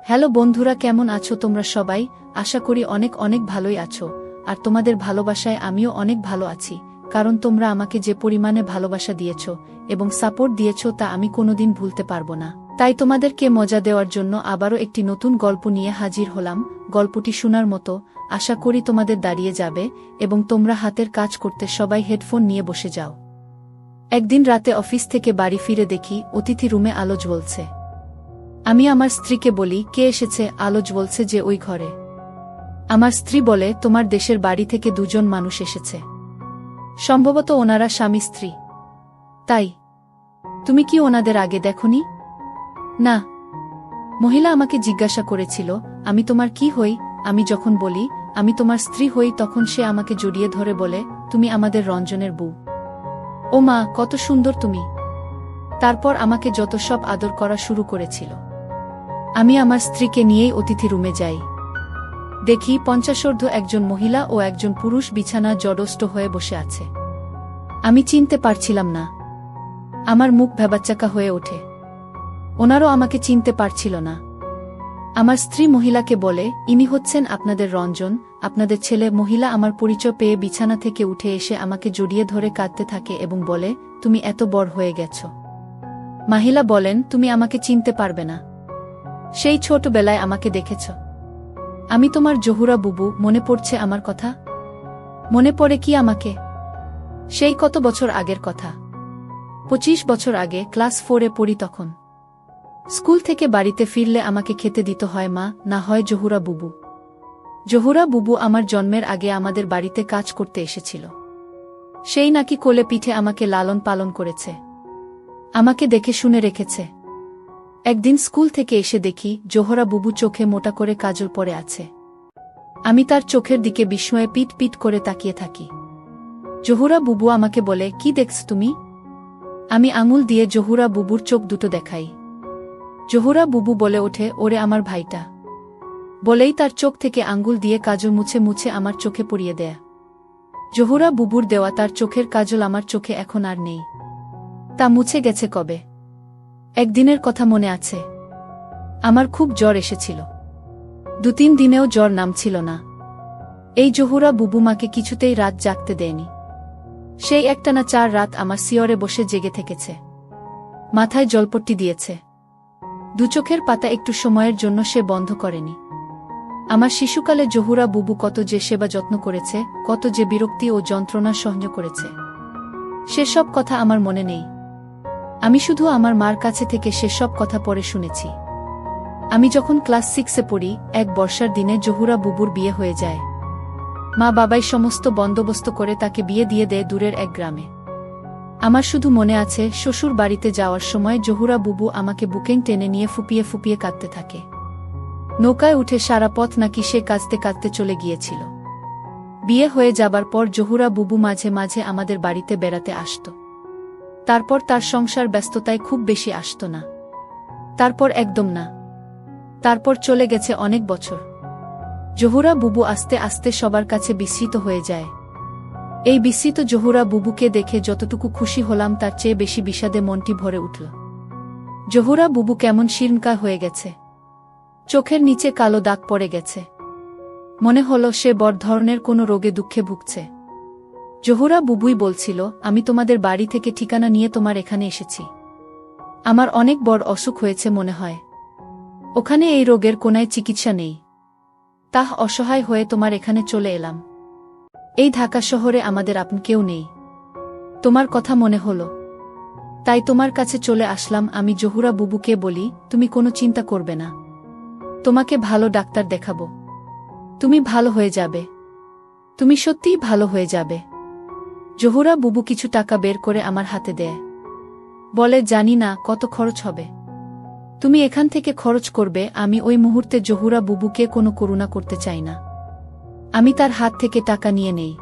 Hello বন্ধুরা, কেমন আছো তোমরা সবাই? আশা করি অনেক অনেক ভালোই আছো। আর তোমাদের ভালোবাসায় আমিও অনেক ভালো আছি, কারণ তোমরা আমাকে যে পরিমাণে ভালোবাসা দিয়েছো এবং সাপোর্ট দিয়েছো তা আমি কোনোদিন ভুলতে পারবো না। তাই তোমাদেরকে মজা দেওয়ার জন্য আবারও একটি নতুন গল্প নিয়ে হাজির হলাম। গল্পটি শোনার মতো, আশা করি তোমাদের দাঁড়িয়ে যাবে এবং তোমরা হাতের কাজ করতে সবাই হেডফোন নিয়ে বসে যাও। একদিন রাতে অফিস থেকে বাড়ি ফিরে দেখি অতিথি রুমে আলো জ্বলছে। আমি আমার স্ত্রীকে বলি, কে এসেছে? আলো জ্বলছে যে ওই ঘরে। আমার স্ত্রী বলে, তোমার দেশের বাড়ি থেকে দুজন মানুষ এসেছে, সম্ভবত ওনারা স্বামী স্ত্রী। তাই তুমি কি ওনাদের আগে দেখোনি? না। মহিলা আমাকে জিজ্ঞাসা করেছিল, আমি তোমার কি হই? আমি যখন বলি আমি তোমার স্ত্রী হই, তখন সে আমাকে জড়িয়ে ধরে বলে, তুমি আমাদের রঞ্জনের বউ। ও মা, কত সুন্দর তুমি! তারপর আমাকে যত সব আদর করা শুরু করেছিল। আমি আমার স্ত্রীকে নিয়েই অতিথি রুমে যাই। দেখি 50 একজন মহিলা ও একজন পুরুষ বিছানা জড়ষ্ট হয়ে বসে আছে। আমি চিনতে পারছিলাম না। আমার মুখ ভ্যাবাচ্চাকা হয়ে ওঠে। ওনারও আমাকে চিনতে পারছিল না। আমার স্ত্রী মহিলাকে বলে, ইনি হচ্ছেন আপনাদের রঞ্জন, আপনাদের ছেলে। মহিলা আমার পরিচয় পেয়ে বিছানা থেকে উঠে এসে আমাকে জড়িয়ে ধরে কাঁদতে থাকে এবং বলে, তুমি এত বড় হয়ে গেছ। মহিলা বলেন, তুমি আমাকে চিনতে পারবে না। সেই ছোটবেলায় আমাকে দেখেছ। আমি তোমার জহুরা বুবু। মনে পড়ছে আমার কথা? মনে পড়ে কি আমাকে? সেই কত বছর আগের কথা। 25 বছর আগে, ক্লাস 4-এ পড়ি তখন। স্কুল থেকে বাড়িতে ফিরলে আমাকে খেতে দিতে হয় মা, না হয় জহুরা বুবু। জহুরা বুবু আমার জন্মের আগে আমাদের বাড়িতে কাজ করতে এসেছিল। সেই নাকি কোলে পিঠে আমাকে লালন পালন করেছে, আমাকে দেখে শুনে রেখেছে। একদিন স্কুল থেকে এসে দেখি জোহরা বুবু চোখে মোটা করে কাজল পরে আছে। আমি তার চোখের দিকে বিস্ময়ে পিট পিট করে তাকিয়ে থাকি। জহুরা বুবু আমাকে বলে, কি দেখছ তুমি? আমি আঙুল দিয়ে জহুরা বুবুর চোখ দুটো দেখাই। জহুরা বুবু বলে ওঠে, ওরে আমার ভাইটা। বলেই তার চোখ থেকে আঙ্গুল দিয়ে কাজল মুছে মুছে আমার চোখে পরিয়ে দেয়। জহুরা বুবুর দেওয়া তার চোখের কাজল আমার চোখে এখন আর নেই। তা মুছে গেছে কবে। একদিনের কথা মনে আছে। আমার খুব জ্বর এসেছিল। 2-3 দিনেও জ্বর নামছিল না। এই জহুরা বুবু মাকে কিছুতেই রাত জাগতে দেয়নি। সেই একটানা 4 রাত আমার সিয়রে বসে জেগে থেকেছে। মাথায় জলপট্টি দিয়েছে। দুচোখের পাতা একটু সময়ের জন্য সে বন্ধ করেনি। আমার শিশুকালে জহুরা বুবু কত যে সেবা যত্ন করেছে, কত যে বিরক্তি ও যন্ত্রণা সহ্য করেছে, সেসব কথা আমার মনে নেই। আমি শুধু আমার মার কাছে থেকে সেসব কথা পরে শুনেছি। আমি যখন ক্লাস 6-এ পড়ি, এক বর্ষার দিনে জহুরা বুবুর বিয়ে হয়ে যায়। মা বাবাই সমস্ত বন্দোবস্ত করে তাকে বিয়ে দিয়ে দেয় দূরের এক গ্রামে। আমার শুধু মনে আছে, শ্বশুর বাড়িতে যাওয়ার সময় জহুরা বুবু আমাকে বুকেন টেনে নিয়ে ফুপিয়ে ফুপিয়ে কাঁদতে থাকে। নৌকায় উঠে সারা পথ নাকি সে কাঁদতে কাঁদতে চলে গিয়েছিল। বিয়ে হয়ে যাবার পর জহুরা বুবু মাঝে মাঝে আমাদের বাড়িতে বেড়াতে আসত। তারপর তার সংসার ব্যস্ততায় খুব বেশি আসত না। তারপর একদম না। তারপর চলে গেছে অনেক বছর। জহুরা বুবু আস্তে আস্তে সবার কাছে বিস্মৃত হয়ে যায়। এই বিস্মৃত জহুরা বুবুকে দেখে যতটুকু খুশি হলাম তার চেয়ে বেশি বিষাদে মনটি ভরে উঠল। জহুরা বুবু কেমন শীর্ণকায় হয়ে গেছে। চোখের নিচে কালো দাগ পড়ে গেছে। মনে হলো সে বড় ধরনের কোনো রোগে দুঃখে ভুগছে। জহুরা বুবুই বলছিল, আমি তোমাদের বাড়ি থেকে ঠিকানা নিয়ে তোমার এখানে এসেছি। আমার অনেক বড় অসুখ হয়েছে মনে হয়। ওখানে এই রোগের কোনায় চিকিৎসা নেই। তাহ অসহায় হয়ে তোমার এখানে চলে এলাম। এই ঢাকা শহরে আমাদের আপন কেউ নেই। তোমার কথা মনে হলো, তাই তোমার কাছে চলে আসলাম। আমি জহুরা বুবুকে বলি, তুমি কোনো চিন্তা করবে না। তোমাকে ভালো ডাক্তার দেখাবো। তুমি ভালো হয়ে যাবে। তুমি সত্যিই ভালো হয়ে যাবে। জহুরা বুবু কিছু টাকা বের করে আমার হাতে দেয়। বলে, জানি না কত খরচ হবে। তুমি এখান থেকে খরচ করবে। আমি ওই মুহূর্তে জহুরা বুবুকে কোনো করুণা করতে চাই না। আমি তার হাত থেকে টাকা নিয়ে নেই।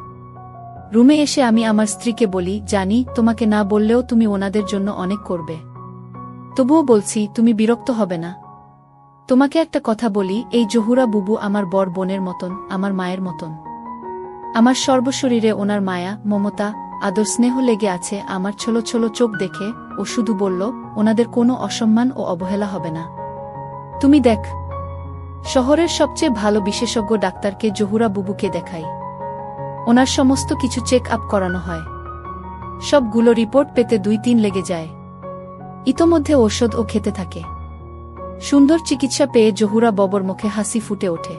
রুমে এসে আমি আমার স্ত্রীকে বলি, জানি তোমাকে না বললেও তুমি ওনাদের জন্য অনেক করবে। তবুও বলছি, তুমি বিরক্ত হবে না। তোমাকে একটা কথা বলি, এই জহুরা বুবু আমার বড় বোনের মতন, আমার মায়ের মতন। আমার সর্বশরীরে ওনার মায়া, মমতা, আদর, স্নেহ লেগে আছে। আমার ছোলো ছোলো চোখ দেখে ও শুধু বলল, ওনাদের কোনো অসম্মান ও অবহেলা হবে না। তুমি দেখ, শহরের সবচেয়ে ভালো বিশেষজ্ঞ ডাক্তারকে জহুরা বুবুকে দেখাই। ওনার সমস্ত কিছু চেক আপ করানো হয়। সবগুলো রিপোর্ট পেতে 2-3 লেগে যায়। ইতোমধ্যে ঔষধও খেতে থাকে। সুন্দর চিকিৎসা পেয়ে জহুরা ববর মুখে হাসি ফুটে ওঠে।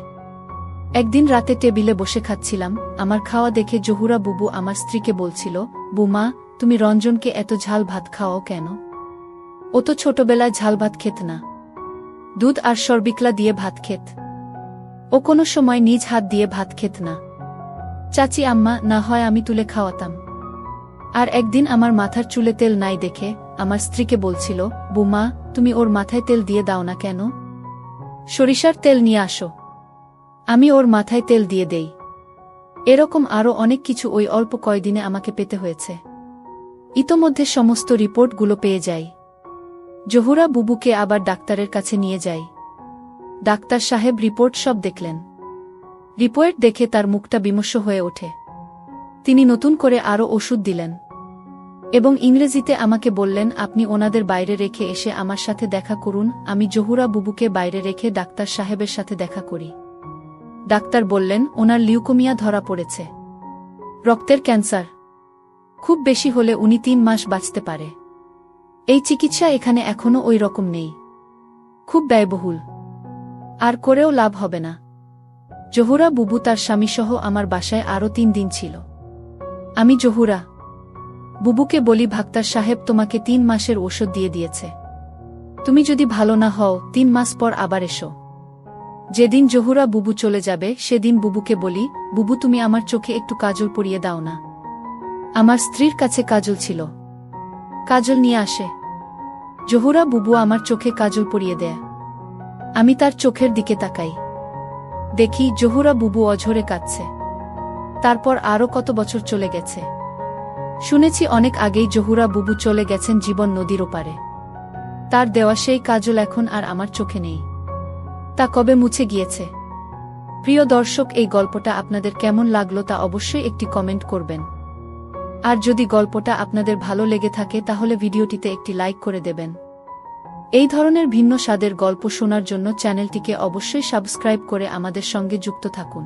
একদিন রাতে টেবিলে বসে খাচ্ছিলাম, আমার খাওয়া দেখে জহুরা বুবু আমার স্ত্রীকে বলছিল, বুমা, তুমি রঞ্জনকে এত ঝাল ভাত খাওয়াও কেন? ও তো ছোটবেলায় ঝাল ভাত খেত না, দুধ আর সরবিকলা দিয়ে ভাত খেত। ও কোনো সময় নিজ হাত দিয়ে ভাত খেত না। চাচি আম্মা, না হয় আমি তুলে খাওয়াতাম। আর একদিন আমার মাথার চুলে তেল নাই দেখে আমার স্ত্রীকে বলছিল, বুমা, তুমি ওর মাথায় তেল দিয়ে দাও না কেন? সরিষার তেল নিয়ে আসো। আমি ওর মাথায় তেল দিয়ে দেই। এরকম আরও অনেক কিছু ওই অল্প কয়দিনে আমাকে পেতে হয়েছে। ইতোমধ্যে সমস্ত রিপোর্টগুলো পেয়ে যাই। জহুরা বুবুকে আবার ডাক্তারের কাছে নিয়ে যাই। ডাক্তার সাহেব রিপোর্ট সব দেখলেন। রিপোর্ট দেখে তার মুখটা বিমর্ষ হয়ে ওঠে। তিনি নতুন করে আরও ওষুধ দিলেন এবং ইংরেজিতে আমাকে বললেন, আপনি ওনাদের বাইরে রেখে এসে আমার সাথে দেখা করুন। আমি জহুরা বুবুকে বাইরে রেখে ডাক্তার সাহেবের সাথে দেখা করি। ডাক্তার বললেন, ওনার লিউকোমিয়া ধরা পড়েছে, রক্তের ক্যান্সার। খুব বেশি হলে উনি 3 মাস বাঁচতে পারে। এই চিকিৎসা এখানে এখনও ওই রকম নেই, খুব ব্যয়বহুল, আর করেও লাভ হবে না। জহুরা বুবু তার স্বামীসহ আমার বাসায় আরও 3 দিন ছিল। আমি জহুরা বুবুকে বলি, ডাক্তার সাহেব তোমাকে 3 মাসের ওষুধ দিয়ে দিয়েছে। তুমি যদি ভালো না হও 3 মাস পর আবার এসো। যেদিন জহুরা বুবু চলে যাবে সেদিন বুবুকে বলি, বুবু, তুমি আমার চোখে একটু কাজল পরিয়ে দাও না। আমার স্ত্রীর কাছে কাজল ছিল, কাজল নিয়ে আসে। জহুরা বুবু আমার চোখে কাজল পরিয়ে দেয়। আমি তার চোখের দিকে তাকাই, দেখি জহুরা বুবু অঝরে কাঁদছে। তারপর আরও কত বছর চলে গেছে। শুনেছি অনেক আগেই জহুরা বুবু চলে গেছেন জীবন নদীর ওপারে। তার দেওয়া সেই কাজল এখন আর আমার চোখে নেই। তা কবে মুছে গিয়েছে। প্রিয় দর্শক, এই গল্পটা আপনাদের কেমন লাগলো তা অবশ্যই একটি কমেন্ট করবেন। আর যদি গল্পটা আপনাদের ভালো লেগে থাকে তাহলে ভিডিওটিতে একটি লাইক করে দেবেন। এই ধরনের ভিন্ন স্বাদের গল্প শোনার জন্য চ্যানেলটিকে অবশ্যই সাবস্ক্রাইব করে আমাদের সঙ্গে যুক্ত থাকুন।